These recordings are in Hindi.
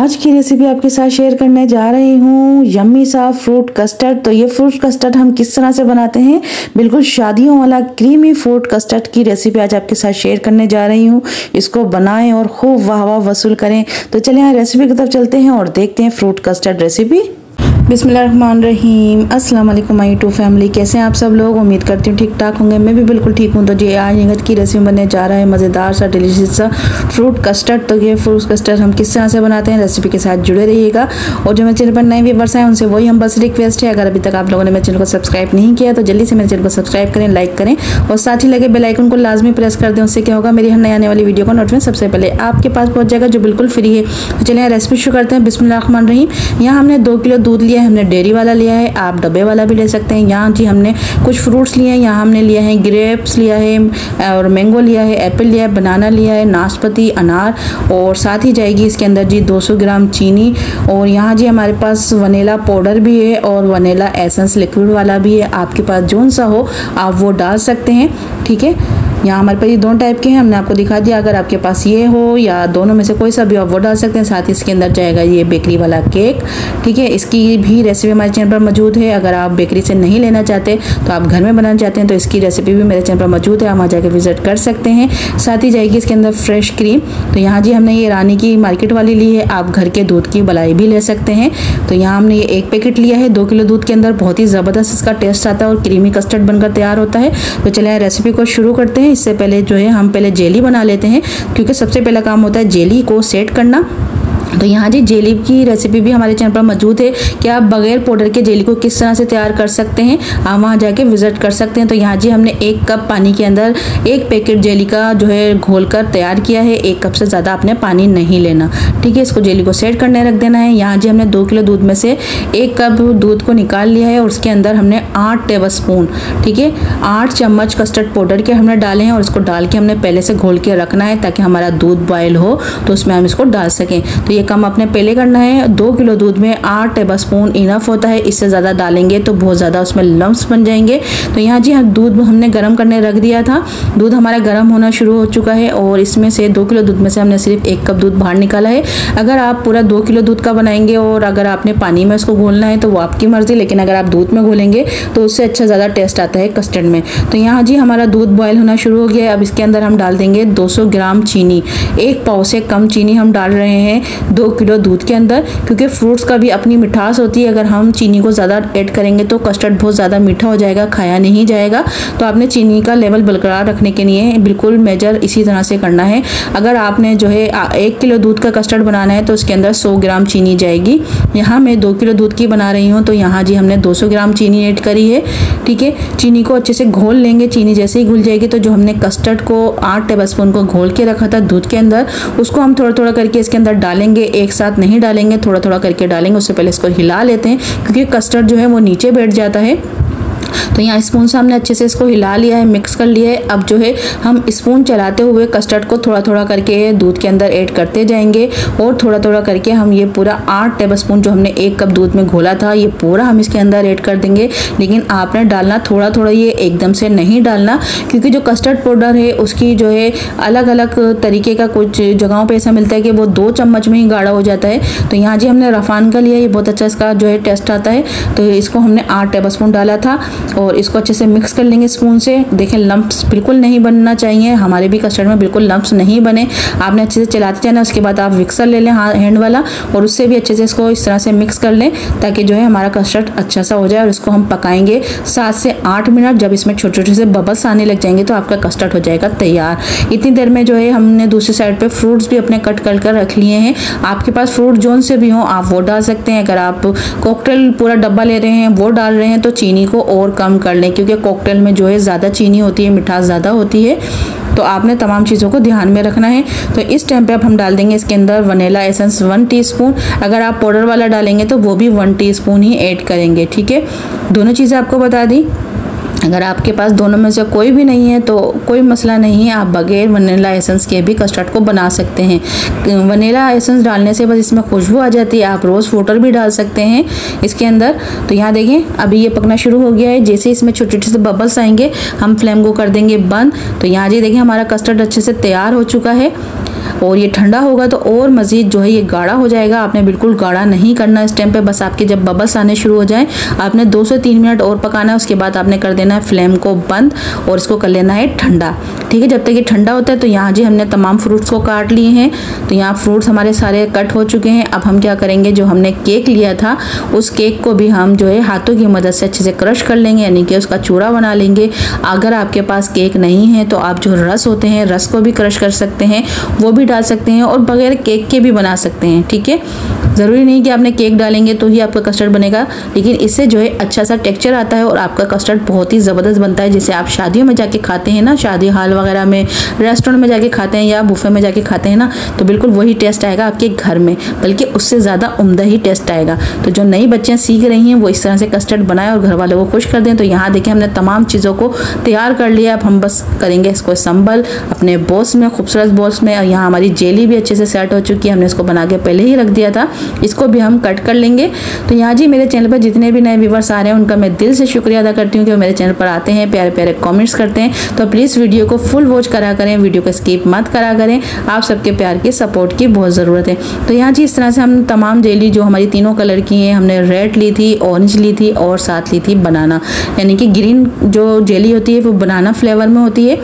आज की रेसिपी आपके साथ शेयर करने जा रही हूँ यम्मी सा फ्रूट कस्टर्ड। तो ये फ्रूट कस्टर्ड हम किस तरह से बनाते हैं, बिल्कुल शादियों वाला क्रीमी फ्रूट कस्टर्ड की रेसिपी आज आपके साथ शेयर करने जा रही हूँ। इसको बनाएं और खूब वाह वाह वसूल करें। तो चलिए यहाँ रेसिपी की तरफ चलते हैं और देखते हैं फ्रूट कस्टर्ड रेसिपी। बिस्मिल्लाहिर्रहमानिर्रहीम। अस्सलाम वालेकुम माय यूट्यूब फैमिली, कैसे हैं आप सब लोग। उम्मीद करती हूँ ठीक ठाक होंगे। मैं भी बिल्कुल ठीक हूँ। तो जी आज की रेसिपी बनने जा रहा है मज़ेदार सा डिलीशियस सा फ्रूट कस्टर्ड। तो ये फ्रूट कस्टर्ड हम किस तरह से बनाते हैं, रेसिपी के साथ जुड़े रहिएगा। और जो मेरे चैनल पर नए व्यूअर्स हैं उनसे वही हम बस रिक्वेस्ट है, अगर अभी तक आप लोगों ने मेरे चैनल को सब्सक्राइब नहीं किया तो जल्दी से मेरे चैनल को सब्सक्राइब करें, लाइक करें और साथ ही लगे बेल आइकन को लाजमी प्रेस कर दें। उससे क्या होगा, मेरी हर नई आने वाली वीडियो का नोटिफिकेशन सबसे पहले आपके पास पहुंच जाएगा, जो बिल्कुल फ्री है। तो चलिए रेसिपी शुरू करते हैं। बिस्मिल्लाहिर्रहमानिर्रहीम। यहाँ हमने 2 किलो दूध लिया है, हमने डेयरी वाला लिया है, आप डब्बे वाला भी ले सकते हैं। यहाँ जी हमने कुछ फ्रूट्स लिए हैं। यहाँ हमने लिया है ग्रेप्स लिया है और मैंगो लिया है, एप्पल लिया है, बनाना लिया है, नाशपाती, अनार और साथ ही जाएगी इसके अंदर जी 200 ग्राम चीनी। और यहाँ जी हमारे पास वनीला पाउडर भी है और वनीला एसेंस लिक्विड वाला भी है। आपके पास जोन सा हो आप वो डाल सकते हैं, ठीक है। यहाँ हमारे पास ये दोनों टाइप के हैं, हमने आपको दिखा दिया। अगर आपके पास ये हो या दोनों में से कोई सा भी आप वो डाल सकते हैं। साथ ही इसके अंदर जाएगा ये बेकरी वाला केक, ठीक है। इसकी भी रेसिपी हमारे चैनल पर मौजूद है। अगर आप बेकरी से नहीं लेना चाहते तो आप घर में बनाना चाहते हैं तो इसकी रेसिपी भी मेरे चैनल पर मौजूद है, आप वहाँ जाकर विजिट कर सकते हैं। साथ ही जाएगी इसके अंदर फ्रेश क्रीम। तो यहाँ जी हमने ये रानी की मार्केट वाली ली है, आप घर के दूध की मलाई भी ले सकते हैं। तो यहाँ हमने ये 1 पैकेट लिया है 2 किलो दूध के अंदर। बहुत ही ज़बरदस्त इसका टेस्ट आता है और क्रीमी कस्टर्ड बनकर तैयार होता है। तो चलिए रेसिपी को शुरू करते हैं। इससे पहले जो है हम पहले जेली बना लेते हैं, क्योंकि सबसे पहला काम होता है जेली को सेट करना। तो यहाँ जी जेली की रेसिपी भी हमारे चैनल पर मौजूद है कि आप बगैर पाउडर के जेली को किस तरह से तैयार कर सकते हैं, आप वहाँ जाके विजिट कर सकते हैं। तो यहाँ जी हमने 1 कप पानी के अंदर 1 पैकेट जेली का जो है घोल कर तैयार किया है। 1 कप से ज़्यादा आपने पानी नहीं लेना, ठीक है। इसको जेली को सेट करने रख देना है। यहाँ जी हमने 2 किलो दूध में से 1 कप दूध को निकाल लिया है और उसके अंदर हमने 8 टेबल स्पून, ठीक है, 8 चम्मच कस्टर्ड पाउडर के हमने डाले हैं। और इसको डाल के हमने पहले से घोल के रखना है ताकि हमारा दूध बॉयल हो तो उसमें हम इसको डाल सकें। तो ये कम अपने पहले करना है। 2 किलो दूध में 8 टेबल स्पून इनफ होता है, इससे ज़्यादा डालेंगे तो बहुत ज़्यादा उसमें लम्प्स बन जाएंगे। तो यहाँ जी हम दूध हमने गर्म करने रख दिया था। दूध हमारा गर्म होना शुरू हो चुका है और इसमें से 2 किलो दूध में से हमने सिर्फ 1 कप दूध बाहर निकाला है। अगर आप पूरा 2 किलो दूध का बनाएंगे और अगर आपने पानी में उसको घोलना है तो वो आपकी मर्ज़ी, लेकिन अगर आप दूध में घोलेंगे तो उससे अच्छा ज़्यादा टेस्ट आता है कस्टर्ड में। तो यहाँ जी हमारा दूध बॉयल होना शुरू हो गया है। अब इसके अंदर हम डाल देंगे 200 ग्राम चीनी। 1 पाव से कम चीनी हम डाल रहे हैं 2 किलो दूध के अंदर, क्योंकि फ्रूट्स का भी अपनी मिठास होती है। अगर हम चीनी को ज़्यादा ऐड करेंगे तो कस्टर्ड बहुत ज़्यादा मीठा हो जाएगा, खाया नहीं जाएगा। तो आपने चीनी का लेवल बरकरार रखने के लिए बिल्कुल मेजर इसी तरह से करना है। अगर आपने जो है 1 किलो दूध का कस्टर्ड बनाना है तो उसके अंदर 100 ग्राम चीनी जाएगी। यहाँ मैं 2 किलो दूध की बना रही हूँ तो यहाँ जी हमने 200 ग्राम चीनी ऐड करी है, ठीक है। चीनी को अच्छे से घोल लेंगे। चीनी जैसे ही घुल जाएगी तो जो हमने कस्टर्ड को 8 टेबल स्पून को घोल के रखा था दूध के अंदर, उसको हम थोड़ा थोड़ा करके इसके अंदर डालेंगे। एक साथ नहीं डालेंगे, थोड़ा थोड़ा करके डालेंगे। उससे पहले इसको हिला लेते हैं क्योंकि कस्टर्ड जो है वो नीचे बैठ जाता है। तो यहाँ स्पून से हमने अच्छे से इसको हिला लिया है, मिक्स कर लिया है। अब जो है हम स्पून चलाते हुए कस्टर्ड को थोड़ा थोड़ा करके दूध के अंदर ऐड करते जाएंगे और थोड़ा थोड़ा करके हम ये पूरा 8 टेबल स्पून जो हमने 1 कप दूध में घोला था ये पूरा हम इसके अंदर ऐड कर देंगे। लेकिन आपने डालना थोड़ा थोड़ा, ये एकदम से नहीं डालना, क्योंकि जो कस्टर्ड पाउडर है उसकी जो है अलग अलग तरीके का, कुछ जगहों पर ऐसा मिलता है कि वो 2 चम्मच में ही गाढ़ा हो जाता है। तो यहाँ जी हमने रफान का लिया, ये बहुत अच्छा इसका जो है टेस्ट आता है। तो इसको हमने 8 टेबल स्पून डाला था और इसको अच्छे से मिक्स कर लेंगे स्पून से। देखें लम्प्स बिल्कुल नहीं बनना चाहिए, हमारे भी कस्टर्ड में बिल्कुल लम्प्स नहीं बने। आपने अच्छे से चलाते जाना। उसके बाद आप मिक्सर ले लें हैंड वाला और उससे भी अच्छे से इसको इस तरह से मिक्स कर लें ताकि जो है हमारा कस्टर्ड अच्छा सा हो जाए। और इसको हम पकाएंगे 7 से 8 मिनट। जब इसमें छोटे छोटे से बबल्स आने लग जाएंगे तो आपका कस्टर्ड हो जाएगा तैयार। इतनी देर में जो है हमने दूसरी साइड पर फ्रूट्स भी अपने कट कर रख लिए हैं। आपके पास फ्रूट जोन से भी हो आप वो डाल सकते हैं। अगर आप कॉकटेल पूरा डब्बा ले रहे हैं वो डाल रहे हैं तो चीनी को और कम कर लें, क्योंकि कॉकटेल में जो है ज़्यादा चीनी होती है, मिठास ज़्यादा होती है। तो आपने तमाम चीज़ों को ध्यान में रखना है। तो इस टाइम पे अब हम डाल देंगे इसके अंदर वनीला एसेंस 1 टीस्पून। अगर आप पाउडर वाला डालेंगे तो वो भी 1 टीस्पून ही ऐड करेंगे, ठीक है। दोनों चीज़ें आपको बता दी। अगर आपके पास दोनों में से कोई भी नहीं है तो कोई मसला नहीं है, आप बगैर वनीला एसेंस के भी कस्टर्ड को बना सकते हैं। वनीला एसेंस डालने से बस इसमें खुशबू आ जाती है। आप रोज़ वाटर भी डाल सकते हैं इसके अंदर। तो यहाँ देखें अभी ये पकना शुरू हो गया है। जैसे इसमें छोटे छोटे से बबल्स आएंगे हम फ्लेम को कर देंगे बंद। तो यहाँ जी देखें हमारा कस्टर्ड अच्छे से तैयार हो चुका है और ये ठंडा होगा तो और मज़ीद जो है ये गाढ़ा हो जाएगा। आपने बिल्कुल गाढ़ा नहीं करना इस टाइम पे, बस आपके जब बबल्स आने शुरू हो जाए आपने 2 से 3 मिनट और पकाना है। उसके बाद आपने कर देना है फ्लेम को बंद और इसको कर लेना है ठंडा। ठीक है, जब तक ये ठंडा होता है तो यहाँ जी हमने तमाम फ्रूट्स को काट लिए हैं। तो यहाँ फ्रूट्स हमारे सारे कट हो चुके हैं। अब हम क्या करेंगे, जो हमने केक लिया था उस केक को भी हम जो है हाथों की मदद से अच्छे से क्रश कर लेंगे, यानी कि उसका चूरा बना लेंगे। अगर आपके पास केक नहीं है तो आप जो रस होते हैं रस को भी क्रश कर सकते हैं, वो भी डाल सकते हैं और बगैर केक के भी बना सकते हैं। ठीक है, ज़रूरी नहीं कि आपने केक डालेंगे तो ही आपका कस्टर्ड बनेगा, लेकिन इससे जो है अच्छा सा टेक्सचर आता है और आपका कस्टर्ड बहुत ही ज़बरदस्त बनता है। जैसे आप शादियों में जाके खाते हैं ना, शादी हॉल वगैरह में, रेस्टोरेंट में जाके खाते हैं या बुफे में जाके खाते हैं ना, तो बिल्कुल वही टेस्ट आएगा आपके घर में, बल्कि उससे ज़्यादा उम्दा ही टेस्ट आएगा। तो जो नई बच्चियाँ सीख रही हैं वो इस तरह से कस्टर्ड बनाएं और घर वालों को खुश कर दें। तो यहाँ देखिए हमने तमाम चीज़ों को तैयार कर लिया। अब हम बस करेंगे इसको संभल अपने बॉल्स में, खूबसूरत बॉल्स में। और यहाँ हमारी जेली भी अच्छे से सेट हो चुकी है, हमने इसको बना के पहले ही रख दिया था। इसको भी हम कट कर लेंगे। तो यहाँ जी मेरे चैनल पर जितने भी नए व्यूवर्स आ रहे हैं उनका मैं दिल से शुक्रिया अदा करती हूँ कि वो मेरे चैनल पर आते हैं, प्यारे प्यारे कमेंट्स करते हैं। तो प्लीज़ वीडियो को फुल वॉच करा करें, वीडियो को स्किप मत करा करें, आप सबके प्यार की सपोर्ट की बहुत ज़रूरत है। तो यहाँ जी इस तरह से हम तमाम जेली जो हमारी तीनों कलर की हैं, हमने रेड ली थी, ऑरेंज ली थी और साथ ली थी बनाना, यानी कि ग्रीन जो जेली होती है वो बनाना फ्लेवर में होती है,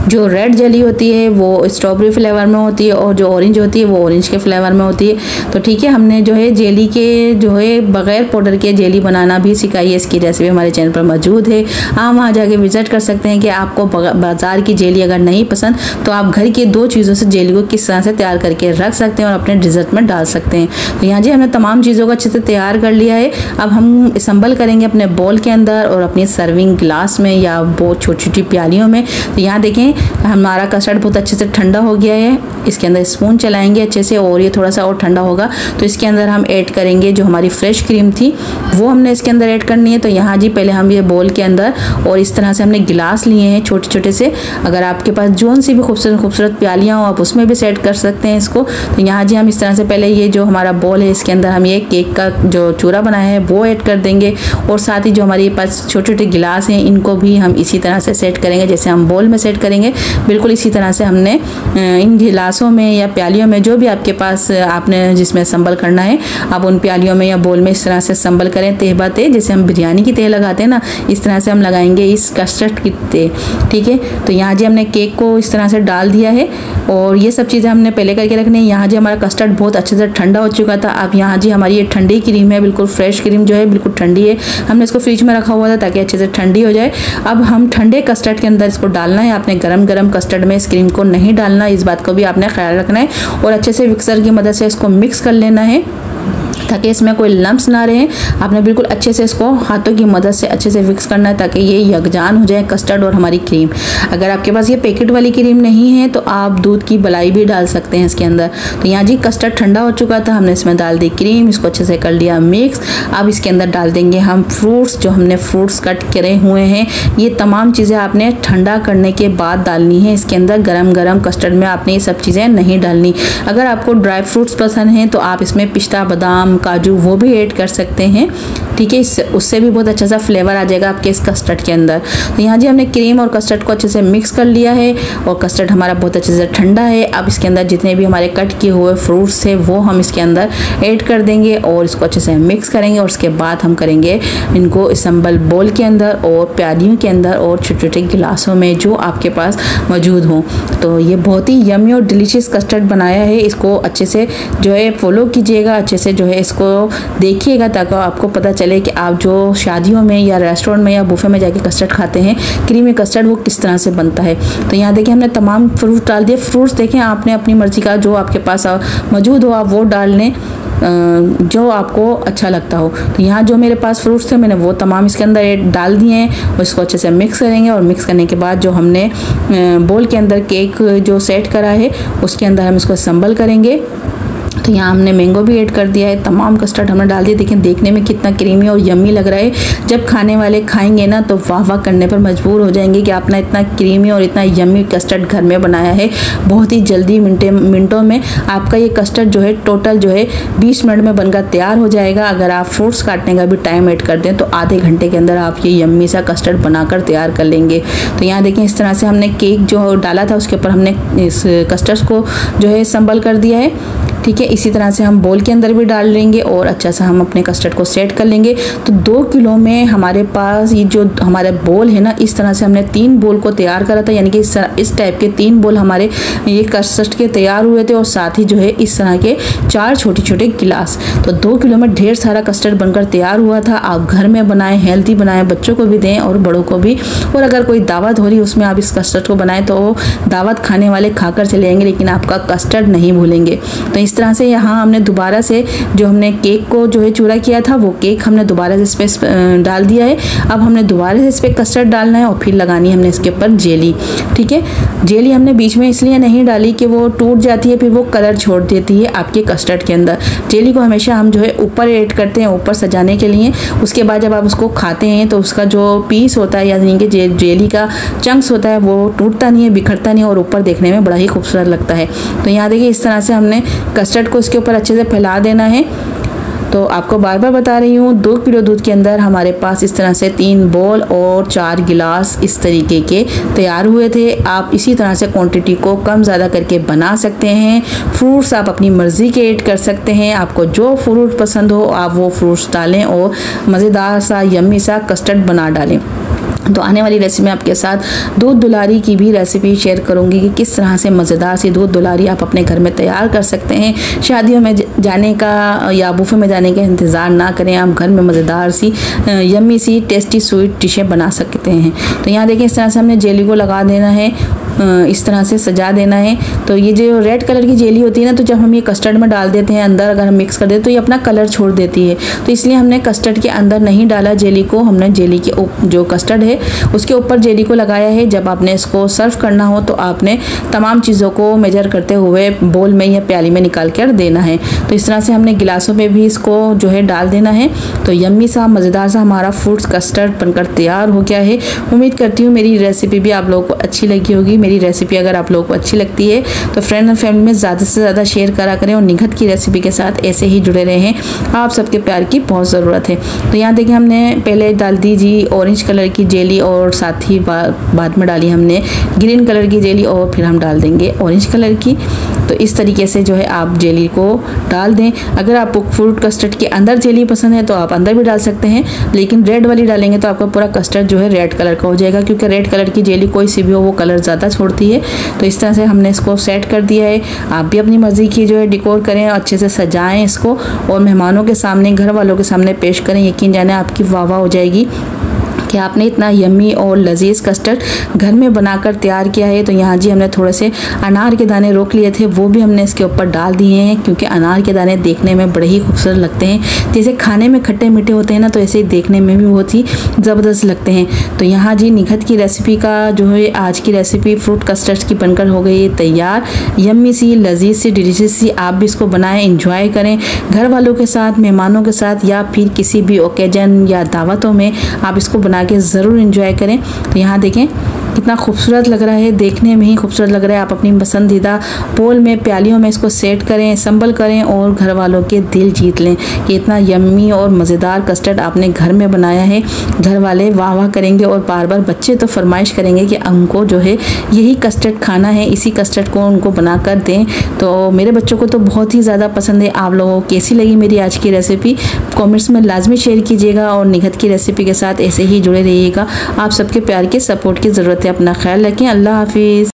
जो रेड जेली होती है वो स्ट्रॉबेरी फ्लेवर में होती है और जो ऑरेंज होती है वो ऑरेंज के फ्लेवर में होती है। तो ठीक है, हमने जो है जेली के जो है बग़ैर पाउडर के जेली बनाना भी सिखाई है। इसकी रेसिपी हमारे चैनल पर मौजूद है, आप वहाँ जाके विज़िट कर सकते हैं कि आपको बाज़ार की जेली अगर नहीं पसंद तो आप घर की 2 चीज़ों से जेली को किस तरह से तैयार करके रख सकते हैं और अपने डिज़र्ट में डाल सकते हैं। तो यहाँ जी हमने तमाम चीज़ों को अच्छे से तैयार कर लिया है। अब हम असम्बल करेंगे अपने बॉल के अंदर और अपनी सर्विंग ग्लास में या बहुत छोटी छोटी प्यालियों में। तो यहाँ देखें हमारा कस्टर्ड बहुत अच्छे से ठंडा हो गया है। इसके अंदर स्पून चलाएंगे अच्छे से और ये थोड़ा सा और ठंडा होगा तो इसके अंदर हम ऐड करेंगे जो हमारी फ्रेश क्रीम थी, वो हमने इसके अंदर ऐड करनी है। तो यहाँ जी पहले हम ये बोल के अंदर और इस तरह से हमने गिलास लिए हैं छोटे छोटे से। अगर आपके पास जोन सी भी खूबसूरत खूबसूरत प्यालियाँ हो आप उसमें भी सेट कर सकते हैं इसको। तो यहाँ जी हम इस तरह से पहले ये जो हमारा बॉल है इसके अंदर हम ये केक का जो चूरा बनाया है वो ऐड कर देंगे और साथ ही जो हमारे पास छोटे छोटे गिलास हैं इनको भी हम इसी तरह से सेट करेंगे जैसे हम बॉल में सेट करेंगे। बिल्कुल इसी तरह से हमने इन गिलासों में या प्यालियों में जो भी आपके पास आपने जिसमें संबल करना है आप उन प्यालियों में या बोल में इस तरह से संबल करें तह बा तह, जैसे हम बिरयानी की तह लगाते हैं ना, इस तरह से हम लगाएंगे इस कस्टर्ड की तह। ठीक है, तो यहाँ जी हमने केक को इस तरह से डाल दिया है और ये सब चीज़ें हमने पहले करके रखनी है। यहाँ जी हमारा कस्टर्ड बहुत अच्छे से ठंडा हो चुका था। अब यहाँ जी हमारी ये ठंडी क्रीम है, बिल्कुल फ्रेश क्रीम जो है बिल्कुल ठंडी है। हमने इसको फ्रिज में रखा हुआ था ताकि अच्छे से ठंडी हो जाए। अब हम ठंडे कस्टर्ड के अंदर इसको डालना है। आपने गरम गरम कस्टर्ड में इस क्रीम को नहीं डालना, इस बात को भी आपने ख्याल रखना है और अच्छे से मिक्सर की मदद से इसको मिक्स कर लेना है ताकि इसमें कोई लम्स ना रहे। आपने बिल्कुल अच्छे से इसको हाथों की मदद से अच्छे से मिक्स करना है ताकि ये यकजान हो जाए कस्टर्ड और हमारी क्रीम। अगर आपके पास ये पैकेट वाली क्रीम नहीं है तो आप दूध की मलाई भी डाल सकते हैं इसके अंदर। तो यहाँ जी कस्टर्ड ठंडा हो चुका था, हमने इसमें डाल दी क्रीम, इसको अच्छे से कर लिया मिक्स। अब इसके अंदर डाल देंगे हम फ्रूट्स, जो हमने फ्रूट्स कट करे हुए हैं। ये तमाम चीज़ें आपने ठंडा करने के बाद डालनी है इसके अंदर। गरम गरम कस्टर्ड में आपने ये सब चीज़ें नहीं डालनी। अगर आपको ड्राई फ्रूट्स पसंद हैं तो आप इसमें पिस्ता, बादाम, काजू वो भी ऐड कर सकते हैं। ठीक है, इससे उससे भी बहुत अच्छा सा फ्लेवर आ जाएगा आपके इस कस्टर्ड के अंदर। तो यहाँ जी हमने क्रीम और कस्टर्ड को अच्छे से मिक्स कर लिया है और कस्टर्ड हमारा बहुत अच्छे से ठंडा है। अब इसके अंदर जितने भी हमारे कट किए हुए फ्रूट्स थे वो हम इसके अंदर ऐड कर देंगे और इसको अच्छे से मिक्स करेंगे और उसके बाद हम करेंगे इनको असम्बल बोल के अंदर और प्यालियों के अंदर और छोटे छोटे गिलासों में जो आपके पास मौजूद हों। तो ये बहुत ही यमी और डिलीशियस कस्टर्ड बनाया है। इसको अच्छे से जो है फॉलो कीजिएगा, अच्छे से जो है इसको देखिएगा ताकि आपको पता चले कि आप जो शादियों में या रेस्टोरेंट में या बुफे में जाके कस्टर्ड खाते हैं क्रीमी कस्टर्ड वो किस तरह से बनता है। तो यहाँ देखिए हमने तमाम फ्रूट डाल दिए। फ्रूट्स देखें आपने अपनी मर्ज़ी का जो आपके पास मौजूद हो आप वो डाल लें जो आपको अच्छा लगता हो। तो यहाँ जो मेरे पास फ्रूट्स थे मैंने वो तमाम इसके अंदर डाल दिए हैं और इसको अच्छे से मिक्स करेंगे और मिक्स करने के बाद जो हमने बोल के अंदर केक जो सेट करा है उसके अंदर हम इसको असम्बल करेंगे। तो यहाँ हमने मैंगो भी ऐड कर दिया है, तमाम कस्टर्ड हमने डाल दिया। देखें देखने में कितना क्रीमी और यम्मी लग रहा है। जब खाने वाले खाएंगे ना तो वाह वाह करने पर मजबूर हो जाएंगे कि आपने इतना क्रीमी और इतना यम्मी कस्टर्ड घर में बनाया है। बहुत ही जल्दी मिनटों में आपका ये कस्टर्ड जो है टोटल जो है 20 मिनट में बनकर तैयार हो जाएगा। अगर आप फ्रूट्स काटने का भी टाइम ऐड कर दें तो आधे घंटे के अंदर आप ये यम्मी सा कस्टर्ड बनाकर तैयार कर लेंगे। तो यहाँ देखें इस तरह से हमने केक जो डाला था उसके ऊपर हमने इस कस्टर्ड को जो है संबल कर दिया है। ठीक है, इसी तरह से हम बोल के अंदर भी डाल लेंगे और अच्छा सा हम अपने कस्टर्ड को सेट कर लेंगे। तो 2 किलो में हमारे पास ये जो हमारा बोल है ना, इस तरह से हमने 3 बोल को तैयार करा था, यानी कि इस टाइप के 3 बोल हमारे ये कस्टर्ड के तैयार हुए थे और साथ ही जो है इस तरह के 4 छोटे छोटे गिलास। तो 2 किलो में ढेर सारा कस्टर्ड बनकर तैयार हुआ था। आप घर में बनाएं, हेल्थी बनाएं, बच्चों को भी दें और बड़ों को भी। और अगर कोई दावत हो रही उसमें आप इस कस्टर्ड को बनाएं तो दावत खाने वाले खाकर चले जाएंगे लेकिन आपका कस्टर्ड नहीं भूलेंगे। तो इस तरह से यहाँ हमने दोबारा से जो हमने केक को जो है चूरा किया था वो केक हमने दोबारा से इस पे डाल दिया है। अब हमने दोबारा से इस पे कस्टर्ड डालना है और फिर लगानी है हमने इसके ऊपर जेली। ठीक है, जेली हमने बीच में इसलिए नहीं डाली कि वो टूट जाती है, फिर वो कलर छोड़ देती है आपके कस्टर्ड के अंदर। जेली को हमेशा हम जो है ऊपर ऐड करते हैं, ऊपर सजाने के लिए। उसके बाद जब आप उसको खाते हैं तो उसका जो पीस होता है यानी कि जेली का चंक्स होता है वो टूटता नहीं है, बिखरता नहीं और ऊपर देखने में बड़ा ही खूबसूरत लगता है। तो यहाँ देखिए इस तरह से हमने कस्टर्ड को इसके ऊपर अच्छे से फैला देना है। तो आपको बार बार बता रही हूँ 2 किलो दूध के अंदर हमारे पास इस तरह से 3 बोल और 4 गिलास इस तरीके के तैयार हुए थे। आप इसी तरह से क्वांटिटी को कम ज़्यादा करके बना सकते हैं। फ्रूट्स आप अपनी मर्ज़ी के ऐड कर सकते हैं, आपको जो फ्रूट पसंद हो आप वो फ्रूट्स डालें और मज़ेदार सा यम्मी सा कस्टर्ड बना डालें। तो आने वाली रेसिपी में आपके साथ दूध दुलारी की भी रेसिपी शेयर करूंगी कि किस तरह से मज़ेदार सी दूध दुलारी आप अपने घर में तैयार कर सकते हैं। शादियों में जाने का या बुफे में जाने का इंतज़ार ना करें, आप घर में मज़ेदार सी यम्मी सी टेस्टी स्वीट डिशें बना सकते हैं। तो यहाँ देखिए इस तरह से हमने जेली को लगा देना है, इस तरह से सजा देना है। तो ये जो रेड कलर की जेली होती है ना, तो जब हम ये कस्टर्ड में डाल देते हैं अंदर अगर हम मिक्स कर दें तो ये अपना कलर छोड़ देती है। तो इसलिए हमने कस्टर्ड के अंदर नहीं डाला जेली को, हमने जेली के जो कस्टर्ड है उसके ऊपर जेली को लगाया है। जब आपने इसको सर्व करना हो तो आपने तमाम चीज़ों को मेजर करते हुए बोल में या प्याली में निकाल कर देना है। तो इस तरह से हमने गिलासों में भी इसको जो है डाल देना है। तो यम्मी सा मज़ेदार सा हमारा फ्रूट्स कस्टर्ड बनकर तैयार हो गया है। उम्मीद करती हूँ मेरी रेसिपी भी आप लोगों को अच्छी लगी होगी। मेरी रेसिपी अगर आप लोगों को अच्छी लगती है तो फ्रेंड और फैमिली में ज़्यादा से ज़्यादा शेयर करा करें और निघत की रेसिपी के साथ ऐसे ही जुड़े रहें। आप सबके प्यार की बहुत ज़रूरत है। तो यहाँ देखिए हमने पहले डाल दी जी ऑरेंज कलर की जेली और साथ ही बाद में डाली हमने ग्रीन कलर की जेली और फिर हम डाल देंगे ऑरेंज कलर की। तो इस तरीके से जो है आप जेली को डाल दें। अगर आपको फ्रूट कस्टर्ड के अंदर जेली पसंद है तो आप अंदर भी डाल सकते हैं, लेकिन रेड वाली डालेंगे तो आपका पूरा कस्टर्ड जो है रेड कलर का हो जाएगा, क्योंकि रेड कलर की जेली कोई सी भी हो वो कलर ज़्यादा छोड़ती है। तो इस तरह से हमने इसको सेट कर दिया है। आप भी अपनी मर्ज़ी की जो है डेकोर करें, अच्छे से सजाएं इसको और मेहमानों के सामने, घर वालों के सामने पेश करें। यकीन जाने आपकी वाह वाह हो जाएगी कि आपने इतना यम्मी और लजीज कस्टर्ड घर में बनाकर तैयार किया है। तो यहाँ जी हमने थोड़े से अनार के दाने रोक लिए थे, वो भी हमने इसके ऊपर डाल दिए हैं, क्योंकि अनार के दाने देखने में बड़े ही खूबसूरत लगते हैं। जैसे खाने में खट्टे मीठे होते हैं ना, तो ऐसे ही देखने में भी बहुत ही ज़बरदस्त लगते हैं। तो यहाँ जी निघत की रेसिपी का जो है आज की रेसिपी फ्रूट कस्टर्ड की बनकर हो गई तैयार। यम्मी सी लजीज सी डिलीशियस सी, आप भी इसको बनाएं, इंजॉय करें घर वालों के साथ, मेहमानों के साथ या फिर किसी भी ओकेजन या दावतों में आप इसको बना के ज़रूर एंजॉय करें। तो यहाँ देखें कितना खूबसूरत लग रहा है, देखने में ही खूबसूरत लग रहा है। आप अपनी पसंदीदा बोल में, प्यालियों में इसको सेट करें, संभल करें और घर वालों के दिल जीत लें कि इतना यम्मी और मज़ेदार कस्टर्ड आपने घर में बनाया है। घर वाले वाह वाह करेंगे और बार बार बच्चे तो फरमाइश करेंगे कि उनको जो है यही कस्टर्ड खाना है, इसी कस्टर्ड को उनको बना कर दें। तो मेरे बच्चों को तो बहुत ही ज़्यादा पसंद है। आप लोगों को कैसी लगी मेरी आज की रेसिपी कमेंट्स में लाजमी शेयर कीजिएगा और निघत की रेसिपी के साथ ऐसे ही जुड़े रहिएगा। आप सबके प्यार के सपोर्ट की ज़रूरत है। अपना ख्याल रखें। अल्लाह हाफिज़।